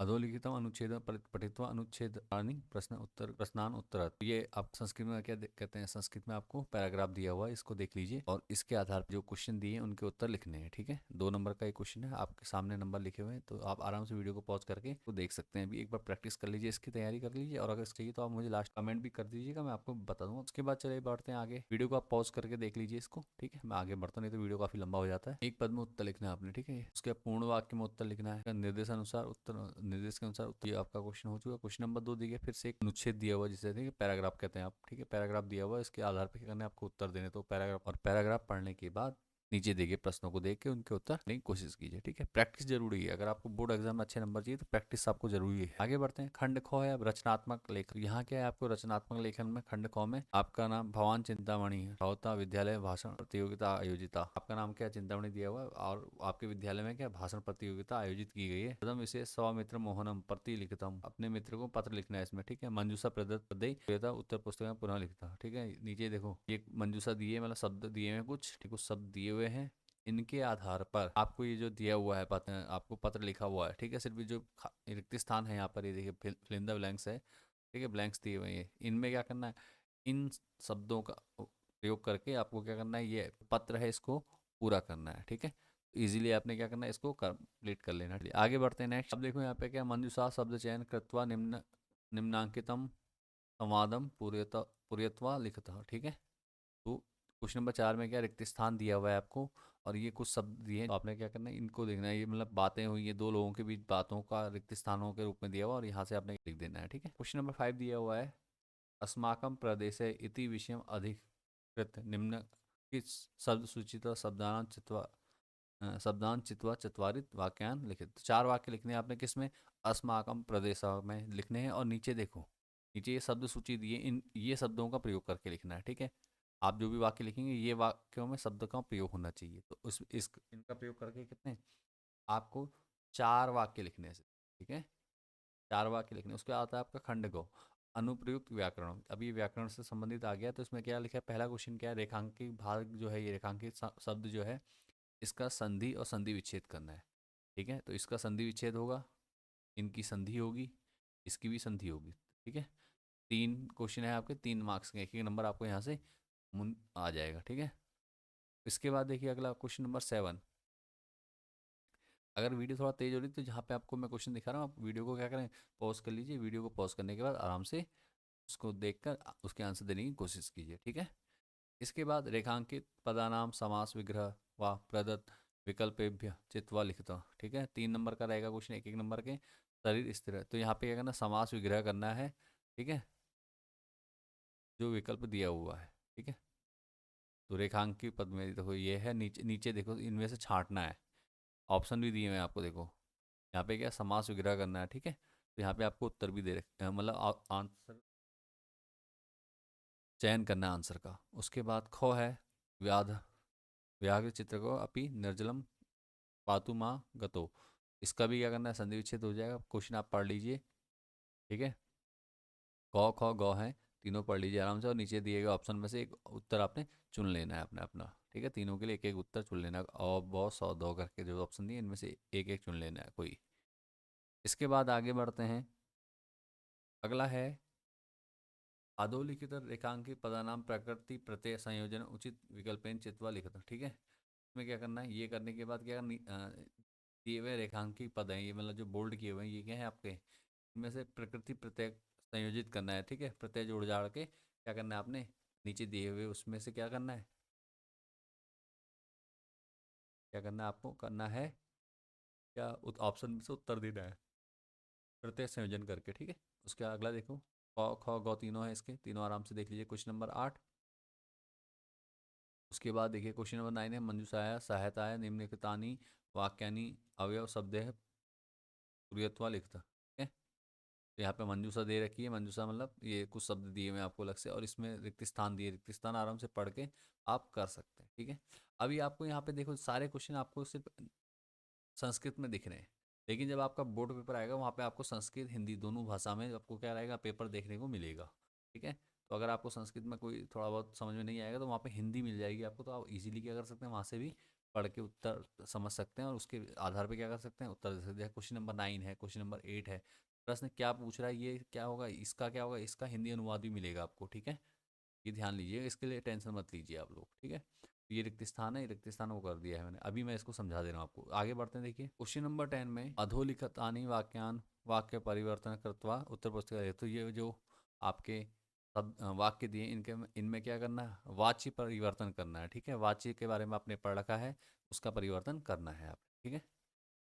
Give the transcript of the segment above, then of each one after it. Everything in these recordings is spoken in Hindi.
अधोलिखितम अनुच्छेद पठित्वा अनुच्छेद प्रश्नान उत्तर। ये आप संस्कृत में क्या कहते हैं, संस्कृत में आपको पैराग्राफ दिया हुआ है, इसको देख लीजिए और इसके आधार पर जो क्वेश्चन दिए हैं उनके उत्तर लिखने हैं। ठीक है, 2 नंबर का एक क्वेश्चन है, आपके सामने नंबर लिखे हुए हैं, तो आप आराम से वीडियो को पॉज करके तो देख सकते हैं। अभी एक बार प्रैक्टिस कर लीजिए, इसकी तैयारी कर लीजिए, और अगर चाहिए तो आप मुझे लास्ट कमेंट भी कर दीजिएगा, मैं आपको बता दूंगा। उसके बाद चलिए बढ़ते हैं आगे, वीडियो को आप पॉज करके देख लीजिए इसको। ठीक है, मैं आगे बढ़ता नहीं तो वीडियो काफी लंबा हो जाता है। एक पद में उत्तर लिखना है आपने, ठीक है, उसके पूर्ण वाक्य में उत्तर लिखना है, निर्देशानुसार उत्तर, निर्देश के अनुसार उत्तर। ये आपका क्वेश्चन हो चुका। क्वेश्चन नंबर 2 दिया, फिर से एक अनुच्छेद दिया हुआ जिसे पैराग्राफ कहते हैं आप। ठीक है, पैराग्राफ दिया हुआ, इसके आधार पर क्या करना है आपको उत्तर देने। तो पैराग्राफ, और पैराग्राफ पढ़ने के बाद नीचे देखिए प्रश्नों को देख के उनके उत्तर देने की कोशिश कीजिए। ठीक है, प्रैक्टिस जरूरी है, अगर आपको बोर्ड एग्जाम में अच्छे नंबर चाहिए तो प्रैक्टिस आपको जरूरी है। आगे बढ़ते हैं, खंड ख है अब रचनात्मक लेखन। यहाँ क्या है आपको रचनात्मक लेखन में खंड ख में आपका नाम भवान चिंतामणि है, होता विद्यालय भाषण प्रतियोगिता आयोजिता। आपका नाम क्या चिंतामणि दिया हुआ है, और आपके विद्यालय में क्या भाषण प्रतियोगिता आयोजित की गई है। प्रथम विशेष सौमित्र मोहनम प्रति लिखितम, अपने मित्र को पत्र लिखना है इसमें। ठीक है, मंजूषा प्रदत्त प्रदेय उत्तर पुस्तक में पुनः लिखता। ठीक है, नीचे देखो ये मंजूषा दिए, मतलब शब्द दिए हैं कुछ, ठीक, कुछ शब्द दिए हुए हैं, इनके आधार पर आपको ये जो दिया हुआ है पत्र, आपको पत्र लिखा हुआ है। ठीक है, सिर्फ ये जो रिक्त स्थान है यहाँ पर, ये देखिए फिल इन द ब्लैंक्स है। ठीक है, ब्लैंक्स दिए हुए हैं, इनमें क्या करना है, इन शब्दों का प्रयोग करके आपको क्या करना है, ये पत्र है इसको पूरा करना है। ठीक है, इजीली आपने क्या करना है, इसको कंप्लीट कर लेना है। आगे बढ़ते हैं नेक्स्ट। अब देखो यहाँ पे क्या, मंजूषा शब्द चयन कृत्वा निम्नांकितम संवादम पूर्यत्वा लिखता। ठीक है, तो क्वेश्चन नंबर 4 में क्या रिक्त स्थान दिया हुआ है आपको, और ये कुछ शब्द दिए हैं, तो आपने क्या करना है, इनको देखना है। ये मतलब बातें हुई, ये दो लोगों के बीच बातों का रिक्त स्थानों के रूप में दिया हुआ, और यहाँ से आपने लिख देना है। ठीक है, क्वेश्चन नंबर 5 दिया हुआ है, अस्माकं प्रदेशे इति विषयम अधिकृत निम्न की शब्द सूचित शब्दान चित्वा शब्दान चित्वा चत्वारित वाक्यान लिखित। तो 4 वाक्य लिखने हैं आपने, किसमें, अस्माकं प्रदेश में लिखने हैं, और नीचे देखो, नीचे ये शब्द सूची दिए, इन ये शब्दों का प्रयोग करके लिखना है। ठीक है, आप जो भी वाक्य लिखेंगे ये वाक्यों में शब्द का प्रयोग होना चाहिए। तो उस इस इनका प्रयोग करके कितने, आपको 4 वाक्य लिखने हैं। ठीक है, 4 वाक्य लिखने, उसके बाद आता है आपका खंड गो अनुप्रयुक्त व्याकरण। अभी व्याकरण से संबंधित आ गया, तो इसमें क्या लिखा है, पहला क्वेश्चन क्या है, रेखांकित भाग जो है, ये रेखांकित शब्द जो है, इसका संधि और संधि विच्छेद करना है। ठीक है, तो इसका संधि विच्छेद होगा, इनकी संधि होगी, इसकी भी संधि होगी। ठीक है, 3 क्वेश्चन है आपके, 3 मार्क्स के, एक एक नंबर आपको यहाँ से आ जाएगा। ठीक है, इसके बाद देखिए अगला क्वेश्चन नंबर 7। अगर वीडियो थोड़ा तेज हो रही है तो जहाँ पे आपको मैं क्वेश्चन दिखा रहा हूँ, आप वीडियो को क्या करें, पॉज कर लीजिए। वीडियो को पॉज करने के बाद आराम से उसको देखकर उसके आंसर देने की कोशिश कीजिए। ठीक है, इसके बाद रेखांकित पदानाम समास विग्रह व प्रदत्त विकल्पेभ्य चित्वा लिखता। ठीक है, 3 नंबर का रहेगा क्वेश्चन, एक एक नंबर के। शरीर स्थिर है, तो यहाँ पे क्या करना, समास विग्रह करना है। ठीक है, जो विकल्प दिया हुआ है। ठीक है, तो रेखांकित पद में देखो ये है, नीचे नीचे देखो इनमें से छांटना है। ऑप्शन भी दिए हुए हैं आपको, देखो यहाँ पे क्या समास विग्रह करना है। ठीक है, तो यहाँ पे आपको उत्तर भी दे रखे हैं, मतलब आंसर चयन करना है आंसर का। उसके बाद ख है, व्याध व्याघ्र चित्र को अपि निर्जलम पातु माँ गतो। इसका भी क्या करना है, संधि विच्छेद हो जाएगा। क्वेश्चन आप पढ़ लीजिए। ठीक है, क ख ग है, तीनों पढ़ लीजिए आराम से, और नीचे दिए गए ऑप्शन में से एक उत्तर आपने चुन लेना है अपना अपना। ठीक है, तीनों के लिए एक एक उत्तर चुन लेना है, और बहुत 100 2 करके जो ऑप्शन दिए इनमें से एक एक चुन लेना है कोई। इसके बाद आगे बढ़ते हैं, अगला है अधोलिखित रेखांकित पदानाम प्रकृति प्रत्यय संयोजन उचित विकल्पेन चित्वा लिखित। ठीक है, इसमें क्या करना है, ये करने के बाद क्या करनी, दिए हुए रेखांकित पद हैं, ये मतलब जो बोल्ड किए हुए हैं, ये क्या है आपके, इनमें से प्रकृति प्रत्यय संयोजित करना है। ठीक है, प्रत्यय जोड़ जाड़ के क्या करना है आपने, नीचे दिए हुए उसमें से क्या करना है, क्या करना है आपको, करना है क्या, ऑप्शन में से उत्तर देना है प्रत्यय संयोजन करके। ठीक है, उसके अगला देखो, क ख ग तीनों है, इसके तीनों आराम से देख लीजिए। Question number 8। उसके बाद देखिए क्वेश्चन नंबर 9 है, मंजूषाया सहायताया निम्नलिखितानि वाक्यानि अवयव शब्द है पूर्यत्वा लिखता। ठीक है, तो यहाँ पे मंजूषा दे रखी है, मंजूषा मतलब ये कुछ शब्द दिए हुए हैं आपको अलग से, और इसमें रिक्त स्थान दिए, रिक्त स्थान आराम से पढ़ के आप कर सकते हैं। ठीक है, अभी आपको यहाँ पे देखो सारे क्वेश्चन आपको सिर्फ संस्कृत में दिख रहे हैं, लेकिन जब आपका बोर्ड पेपर आएगा वहाँ पे आपको संस्कृत हिंदी दोनों भाषा में आपको क्या रहेगा, पेपर देखने को मिलेगा। ठीक है, तो अगर आपको संस्कृत में कोई थोड़ा बहुत समझ में नहीं आएगा तो वहाँ पे हिंदी मिल जाएगी आपको, तो आप इजीली क्या कर सकते हैं, वहाँ से भी पढ़ के उत्तर समझ सकते हैं और उसके आधार पे क्या कर सकते हैं, उत्तर दे सकते हैं। क्वेश्चन नंबर 9 है, क्वेश्चन नंबर 8 है, प्रश्न क्या पूछ रहा है, ये क्या होगा, इसका क्या होगा, इसका हिंदी अनुवाद भी मिलेगा आपको, ठीक है। ये ध्यान लीजिए, इसके लिए टेंशन मत लीजिए आप लोग, ठीक है। ये रिक्त स्थान है, ये रिक्त स्थान को कर दिया है मैंने, अभी मैं इसको समझा दे रहा हूँ आपको। आगे बढ़ते हैं, देखिए क्वेश्चन नंबर 10 में अधोलिखितानि वाक्यान वाक्य परिवर्तन कृत्वा उत्तर पुस्तिका है। तो ये जो आपके शब्द वाक्य दिए, इनके इनमें क्या करना है, वाच्य परिवर्तन करना है, ठीक है। वाच्य के बारे में आपने पढ़ रखा है, उसका परिवर्तन करना है आप, ठीक है।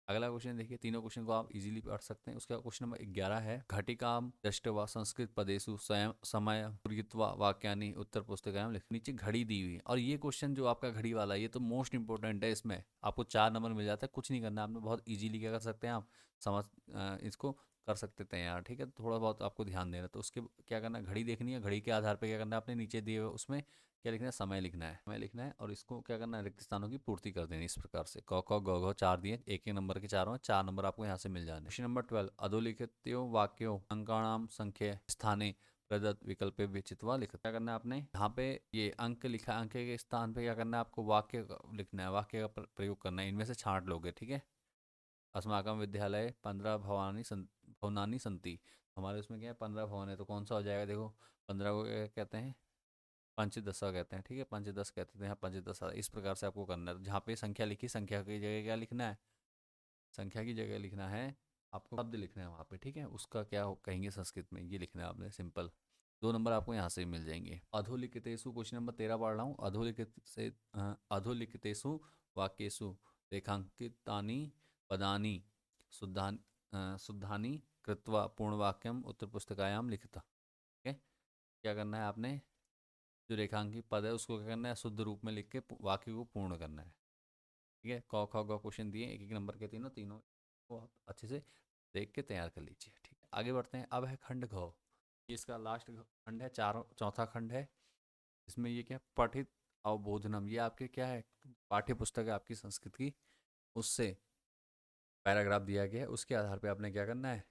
अगला क्वेश्चन देखिए, तीनों क्वेश्चन को आप इजीली पढ़ सकते हैं। उसका क्वेश्चन नंबर 11 है, घटिकाम दृष्ट्वा संस्कृत पदेषु स्वयं समय पूरयित्वा वाक्यानि उत्तर पुस्तिकायां लिख। नीचे घड़ी दी हुई है, और ये क्वेश्चन जो आपका घड़ी वाला है, ये तो मोस्ट इंपॉर्टेंट है। इसमें आपको 4 नंबर मिल जाता है, कुछ नहीं करना आपने, बहुत इजीली क्या कर सकते हैं आप, समझ इसको कर सकते थे यार, ठीक है। थोड़ा बहुत आपको ध्यान देना, तो उसके क्या करना है, घड़ी देखनी है, घड़ी के आधार पर क्या करना है, आपने नीचे दिए हुए उसमें क्या लिखना है, समय लिखना है, समय लिखना है, और इसको क्या करना है, रिक्त स्थानों की पूर्ति कर देनी इस प्रकार से। क ख ग घ 4 दिए, एक एक नंबर के चारों हैं, 4 नंबर आपको यहाँ से मिल जाने। क्वेश्चन नंबर 12, अधोलिखितो वाक्यो अंकाणाम संख्य स्थाने प्रदत्त विकल्प विचित्वा लिखित। क्या करना है आपने, यहाँ पे ये अंक लिखा है, अंक के स्थान पे क्या करना है आपको, वाक्य लिखना है, वाक्य का प्रयोग करना है, इनमें से छांट लोगे, ठीक है। अस्माकम विद्यालय 15 भवनानि संति, हमारे उसमें क्या है, 15 भवन है, तो कौन सा हो जाएगा, देखो 15 को क्या कहते हैं, पंचदशा कहते हैं, ठीक है, पंचदश कहते हैं, यहाँ पंचदशा। इस प्रकार से आपको करना है, जहाँ पे संख्या लिखी, संख्या की जगह क्या लिखना है, संख्या की जगह लिखना है आपको, शब्द लिखना है वहाँ पे, ठीक है। उसका क्या कहेंगे संस्कृत में, ये लिखना है आपने, सिंपल। 2 नंबर आपको यहाँ से मिल जाएंगे। अधोलिखितेषु, क्वेश्चन नंबर 13 पढ़ रहा हूँ। अधोलिखितेषु वाक्येषु रेखांकितानि पदानि शुद्धानि शुद्धानि कृत्वा पूर्णवाक्यम उत्तर पुस्तिकायां लिखिता, ठीक है। क्या करना है आपने, जो रेखांकित पद है उसको क्या करना है, शुद्ध रूप में लिख के वाक्य को पूर्ण करना है, ठीक है। क ख ग क्वेश्चन दिए, एक एक नंबर के, तीनों तीनों को आप अच्छे से देख के तैयार कर लीजिए, ठीक है। आगे बढ़ते हैं, अब है खंड घ, ये इसका लास्ट खंड है, चौथा खंड है। इसमें ये क्या, पठित अवबोधनम, ये आपके क्या है, पाठ्य पुस्तक है आपकी संस्कृत की, उससे पैराग्राफ दिया गया है, उसके आधार पे आपने क्या करना है,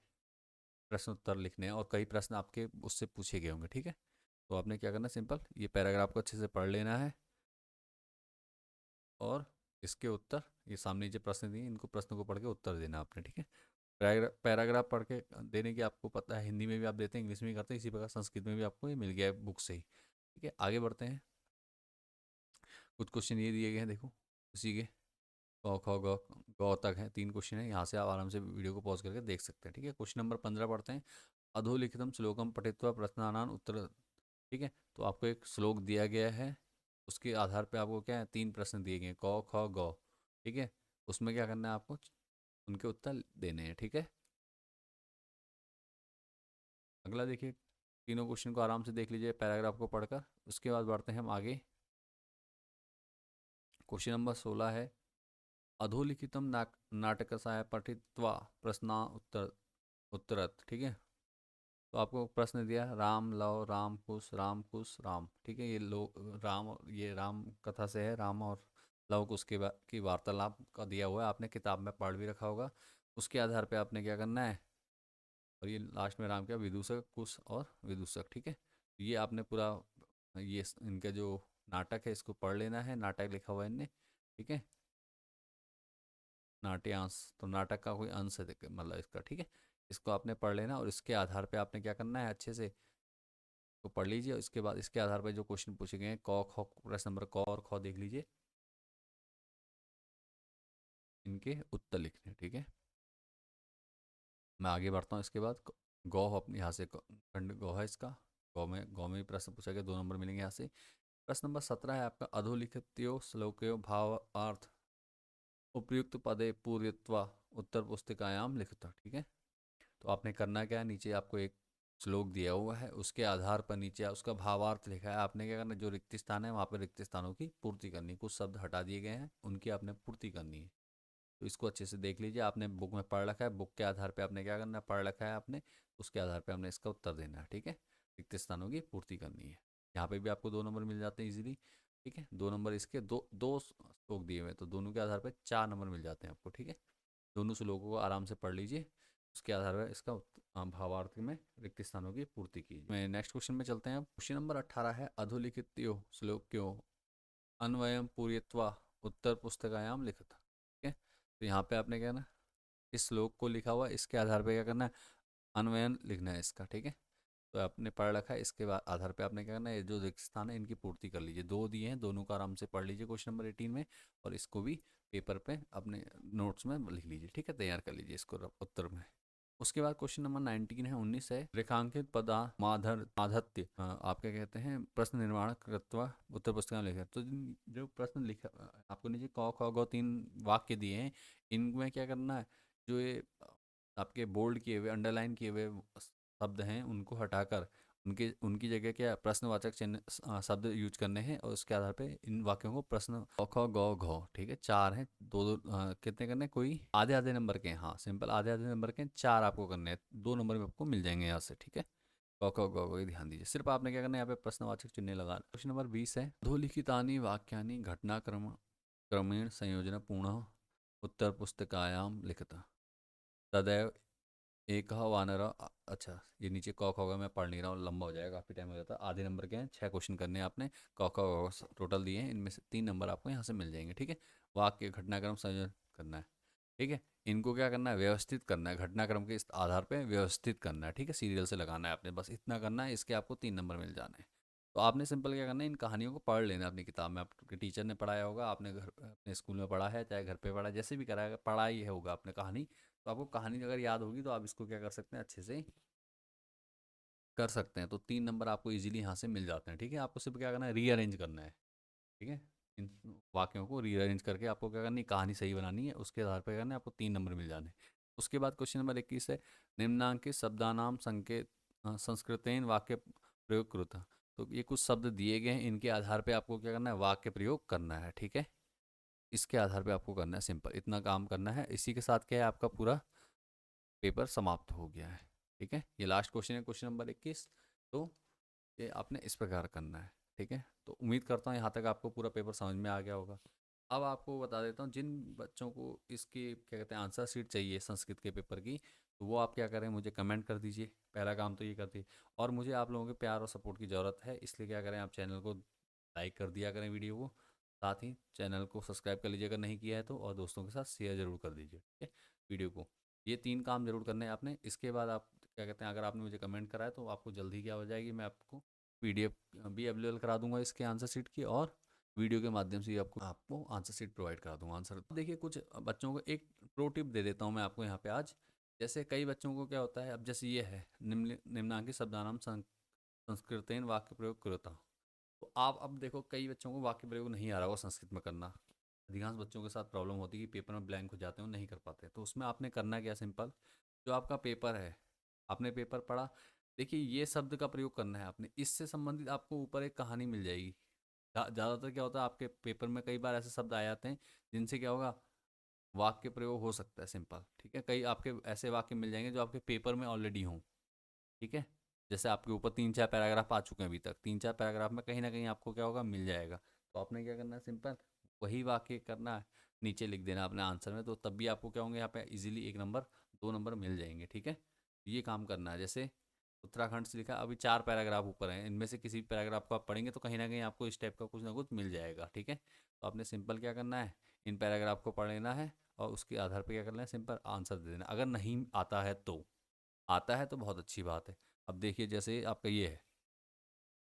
प्रश्न उत्तर लिखने हैं, और कई प्रश्न आपके उससे पूछे गए होंगे, ठीक है। तो आपने क्या करना है, सिंपल ये पैराग्राफ को अच्छे से पढ़ लेना है, और इसके उत्तर, ये सामने जो प्रश्न दिए, इनको प्रश्न को पढ़ के उत्तर देना आपने, ठीक है। पैराग्राफ पढ़ के देने की आपको पता है, हिंदी में भी आप देते हैं, इंग्लिश में भी करते हैं, इसी प्रकार संस्कृत में भी आपको ये मिल गया है बुक से ही, ठीक है। आगे बढ़ते हैं, कुछ क्वेश्चन ये दिए गए हैं, देखो उसी के क ख ग ग तक है, 3 क्वेश्चन है, यहाँ से आप आराम से वीडियो को पॉज करके देख सकते हैं, ठीक है। क्वेश्चन नंबर 15 पढ़ते हैं, अधोलिखितम श्लोकम पठित्वा प्रश्नानान उत्तर, ठीक है। तो आपको एक श्लोक दिया गया है, उसके आधार पे आपको क्या है, 3 प्रश्न दिए गए हैं, क ख ग, ठीक है। उसमें क्या करना है आपको, उनके उत्तर देने हैं, ठीक है। अगला देखिए, तीनों क्वेश्चन को आराम से देख लीजिए पैराग्राफ को पढ़कर, उसके बाद बढ़ते हैं हम आगे। क्वेश्चन नंबर 16 है, अधोलिखितम नाटकसाय पठित्वा प्रश्ना उत्तर उत्तरत, ठीक है। तो आपको प्रश्न दिया, राम लव राम कुश राम कुश राम, ठीक है। ये लोग राम, ये राम कथा से है, राम और लव कुश की वार्तालाप का दिया हुआ है, आपने किताब में पढ़ भी रखा होगा। उसके आधार पे आपने क्या करना है, और ये लास्ट में राम क्या, विदूषक कुश और विदूषक, ठीक है। ये आपने पूरा ये इनका जो नाटक है इसको पढ़ लेना है, नाटक लिखा हुआ है इनने, ठीक है। नाट्यांश, तो नाटक का कोई अंश है मतलब इसका, ठीक है। इसको आपने पढ़ लेना, और इसके आधार पे आपने क्या करना है, अच्छे से तो पढ़ लीजिए। इसके बाद इसके आधार पर जो क्वेश्चन पूछे गए हैं, क ख, प्रश्न नंबर क और ख देख लीजिए, इनके उत्तर लिखने हैं, ठीक है। मैं आगे बढ़ता हूँ, इसके बाद गौ अपने यहाँ से खंड गौ है इसका, गौ में भी प्रश्न पूछा गया, 2 नंबर मिलेंगे यहाँ से। प्रश्न नंबर 17 है आपका, अधोलिखित्यो श्लोकयो भावार्थ उपयुक्त पदे पूर्यत्वा उत्तर पुस्तिकायाम लिखता, ठीक है। तो आपने करना क्या है, नीचे आपको एक श्लोक दिया हुआ है, उसके आधार पर नीचे उसका भावार्थ लिखा है, आपने क्या करना है, जो रिक्त स्थान है वहाँ पर रिक्त स्थानों की पूर्ति करनी, कुछ शब्द हटा दिए गए हैं, उनकी आपने पूर्ति करनी है। तो इसको अच्छे से देख लीजिए, आपने बुक में पढ़ रखा है, बुक के आधार पे आपने क्या करना है, पढ़ रखा है आपने, उसके आधार पे हमने इसका उत्तर देना है, ठीक है। रिक्त स्थानों की पूर्ति करनी है। यहाँ पे भी आपको 2 नंबर मिल जाते हैं इजीली, ठीक है। 2 नंबर इसके, दो दो श्लोक दिए हुए हैं, तो दोनों के आधार पर 4 नंबर मिल जाते हैं आपको, ठीक है। दोनों श्लोकों को आराम से पढ़ लीजिए, उसके आधार पर इसका भावार्थ में रिक्त स्थानों की पूर्ति कीजिए। मैं नेक्स्ट क्वेश्चन में चलते हैं। क्वेश्चन नंबर 18 है, अधोलिखित श्लोक्यो अन्वयम पूर्यत्वा उत्तर पुस्तकायाम लिखत, ठीक है। तो यहाँ पे आपने क्या करना, इस श्लोक को लिखा हुआ है, इसके आधार पे क्या करना है, अन्वयन लिखना है इसका, ठीक है। तो आपने पढ़ रखा है, इसके बाद आधार पे आपने क्या करना है, ये जो रिक्त स्थान है इनकी पूर्ति कर लीजिए। दो दिए हैं, दोनों का आराम से पढ़ लीजिए क्वेश्चन नंबर 18 में, और इसको भी पेपर पे अपने नोट्स में लिख लीजिए, ठीक है, तैयार कर लीजिए इसको उत्तर में। उसके बाद क्वेश्चन नंबर 19 है, 19 है, रेखांकित पदा माधर माधत्य आप क्या कहते हैं, प्रश्न निर्माण कृत्वा उत्तर पुस्तिका में लिखे। तो जो प्रश्न लिखा आपको नीचे क ख ग 3 वाक्य दिए हैं, इनमें क्या करना है, जो ये आपके बोल्ड किए हुए अंडरलाइन किए हुए शब्द हैं उनको हटाकर उनके उनकी जगह क्या प्रश्नवाचक चिन्ह शब्द यूज करने हैं, और उसके आधार पे इन वाक्यों को प्रश्न क ख ग घ, ठीक है, 4 हैं, दो दो कितने करने हैं? कोई आधे आधे नंबर के हैं, हाँ सिंपल आधे आधे नंबर के हैं, 4 आपको करने हैं, 2 नंबर में आपको मिल जाएंगे यहाँ से, ठीक है। क ख ग घ ध्यान दीजिए, सिर्फ आपने क्या करना है यहाँ पे प्रश्नवाचक चिन्ह लगा। क्वेश्चन नंबर 20 है, अधोलिखितानि वाक्यानि घटनाक्रम क्रमेण संयोजन पूर्ण उत्तर पुस्तिकायाम लिखता तदैव एक वानर अच्छा ये नीचे कॉक होगा, मैं पढ़ नहीं रहा हूँ, लंबा हो जाएगा, काफ़ी टाइम हो जाता है। आधे नंबर के हैं, 6 क्वेश्चन करने हैं आपने, कॉक टोटल दिए हैं, इनमें से 3 नंबर आपको यहाँ से मिल जाएंगे, ठीक है। वाक्य घटनाक्रम संयोजन करना है, ठीक है। इनको क्या करना है, व्यवस्थित करना है, घटनाक्रम के इस आधार पर व्यवस्थित करना है, ठीक है, सीरियल से लगाना है आपने, बस इतना करना है, इसके आपको 3 नंबर मिल जाने हैं। तो आपने सिंपल क्या करना है, इन कहानियों को पढ़ लेना अपनी किताब में, आपके टीचर ने पढ़ाया होगा, आपने घर अपने स्कूल में पढ़ा है, चाहे घर पे पढ़ा है, जैसे भी कराया पढ़ा ही होगा आपने कहानी, तो आपको कहानी अगर याद होगी तो आप इसको क्या कर सकते हैं, अच्छे से कर सकते हैं। तो 3 नंबर आपको इजीली यहाँ से मिल जाते हैं, ठीक है। आपको सिर्फ क्या करना है, रीअरेंज करना है, ठीक है। इन वाक्यों को रीअरेंज करके आपको क्या करनी है, कहानी सही बनानी है, उसके आधार पर करना है, आपको 3 नंबर मिल जाने हैं। उसके बाद क्वेश्चन नंबर 21 है, निम्नांकित शब्दानाम संकेत संस्कृतेन वाक्य प्रयोग कृत। तो ये कुछ शब्द दिए गए हैं, इनके आधार पे आपको क्या करना है, वाक्य प्रयोग करना है, ठीक है। इसके आधार पे आपको करना है, सिंपल इतना काम करना है। इसी के साथ क्या है, आपका पूरा पेपर समाप्त हो गया है, ठीक है। ये लास्ट क्वेश्चन है, क्वेश्चन नंबर 21। तो ये आपने इस प्रकार करना है, ठीक है। तो उम्मीद करता हूँ यहाँ तक आपको पूरा पेपर समझ में आ गया होगा। अब आपको बता देता हूँ, जिन बच्चों को इसकी क्या कहते हैं आंसर शीट चाहिए संस्कृत के पेपर की, तो वो आप क्या करें, मुझे कमेंट कर दीजिए, पहला काम तो ये कर दिए। और मुझे आप लोगों के प्यार और सपोर्ट की ज़रूरत है, इसलिए क्या करें, आप चैनल को लाइक कर दिया करें वीडियो को, साथ ही चैनल को सब्सक्राइब कर लीजिए अगर नहीं किया है तो, और दोस्तों के साथ शेयर ज़रूर कर दीजिए, ठीक है, वीडियो को। ये 3 काम ज़रूर करने हैं आपने। इसके बाद आप क्या कहते हैं, अगर आपने मुझे कमेंट करा है तो आपको जल्दी क्या हो जाएगी, मैं आपको पीडीएफ भी अवेलेबल करा दूंगा इसके आंसर शीट की, और वीडियो के माध्यम से आपको आपको आंसर शीट प्रोवाइड करा दूंगा। आंसर देखिए, कुछ बच्चों को एक प्रो टिप दे देता हूँ मैं आपको यहाँ पे आज। जैसे कई बच्चों को क्या होता है, अब जैसे ये है निम्नांकित शब्दानाम संस्कृतेन वाक्य प्रयोग करता, तो आप अब देखो कई बच्चों को वाक्य प्रयोग नहीं आ रहा होगा संस्कृत में करना, अधिकांश बच्चों के साथ प्रॉब्लम होती है कि पेपर में ब्लैंक हो जाते हैं, नहीं कर पाते। तो उसमें आपने करना क्या, सिंपल, जो आपका पेपर है, आपने पेपर पढ़ा, देखिए ये शब्द का प्रयोग करना है आपने, इससे संबंधित आपको ऊपर एक कहानी मिल जाएगी। ज़्यादातर क्या होता है आपके पेपर में, कई बार ऐसे शब्द आ जाते हैं जिनसे क्या होगा, वाक्य प्रयोग हो सकता है, सिंपल, ठीक है। कई आपके ऐसे वाक्य मिल जाएंगे जो आपके पेपर में ऑलरेडी हों, ठीक है। जैसे आपके ऊपर 3-4 पैराग्राफ आ चुके हैं अभी तक, 3-4 पैराग्राफ में कहीं ना कहीं आपको क्या होगा, मिल जाएगा। तो आपने क्या करना है, सिंपल वही वाक्य करना है, नीचे लिख देना अपने आंसर में, तो तब भी आपको क्या होंगे यहाँ पे इजीली 1 नंबर 2 नंबर मिल जाएंगे, ठीक है। ये काम करना है। जैसे उत्तराखंड से लिखा, अभी 4 पैराग्राफ ऊपर हैं, इनमें से किसी पैराग्राफ को आप पढ़ेंगे तो कहीं ना कहीं आपको इस टाइप का कुछ ना कुछ मिल जाएगा, ठीक है। तो आपने सिंपल क्या करना है, इन पैराग्राफ को पढ़ लेना है, और उसके आधार पर क्या करना है, सिंपल आंसर दे देना। अगर नहीं आता है तो, आता है तो बहुत अच्छी बात है। अब देखिए जैसे आपका ये है,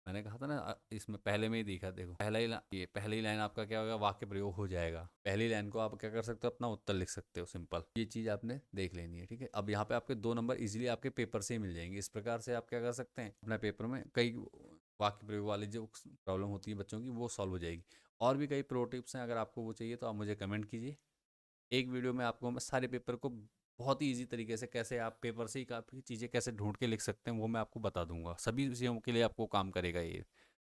मैंने कहा था ना इसमें पहले में ही देखा, देखो पहला ही ये पहली लाइन आपका क्या होगा, वाक्य प्रयोग हो जाएगा। पहली लाइन को आप क्या कर सकते हो, अपना उत्तर लिख सकते हो, सिंपल ये चीज़ आपने देख लेनी है, ठीक है। अब यहाँ पे आपके 2 नंबर इजीली आपके पेपर से ही मिल जाएंगे। इस प्रकार से आप क्या कर सकते हैं, अपने पेपर में कई वाक्य प्रयोग वाली जो प्रॉब्लम होती है बच्चों की, वो सॉल्व हो जाएगी। और भी कई प्रो टिप्स हैं, अगर आपको वो चाहिए तो आप मुझे कमेंट कीजिए। एक वीडियो में आपको मैं सारे पेपर को बहुत ही ईजी तरीके से, कैसे आप पेपर से ही काफ़ी चीज़ें कैसे ढूंढ के लिख सकते हैं, वो मैं आपको बता दूंगा। सभी विषयों के लिए आपको काम करेगा ये,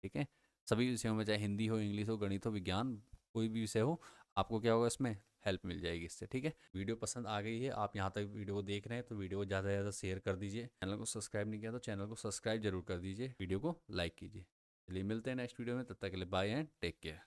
ठीक है। सभी विषयों में, चाहे हिंदी हो, इंग्लिश हो, गणित हो, विज्ञान, कोई भी विषय हो, आपको क्या होगा इसमें हेल्प मिल जाएगी इससे, ठीक है। वीडियो पसंद आ गई है, आप यहाँ तक वीडियो को देख रहे हैं, तो वीडियो को ज़्यादा से ज़्यादा शेयर कर दीजिए। चैनल को सब्सक्राइब नहीं किया तो चैनल को सब्सक्राइब जरूर कर दीजिए, वीडियो को लाइक कीजिए। चलिए मिलते हैं नेक्स्ट वीडियो में, तब तक के लिए बाय एंड टेक केयर।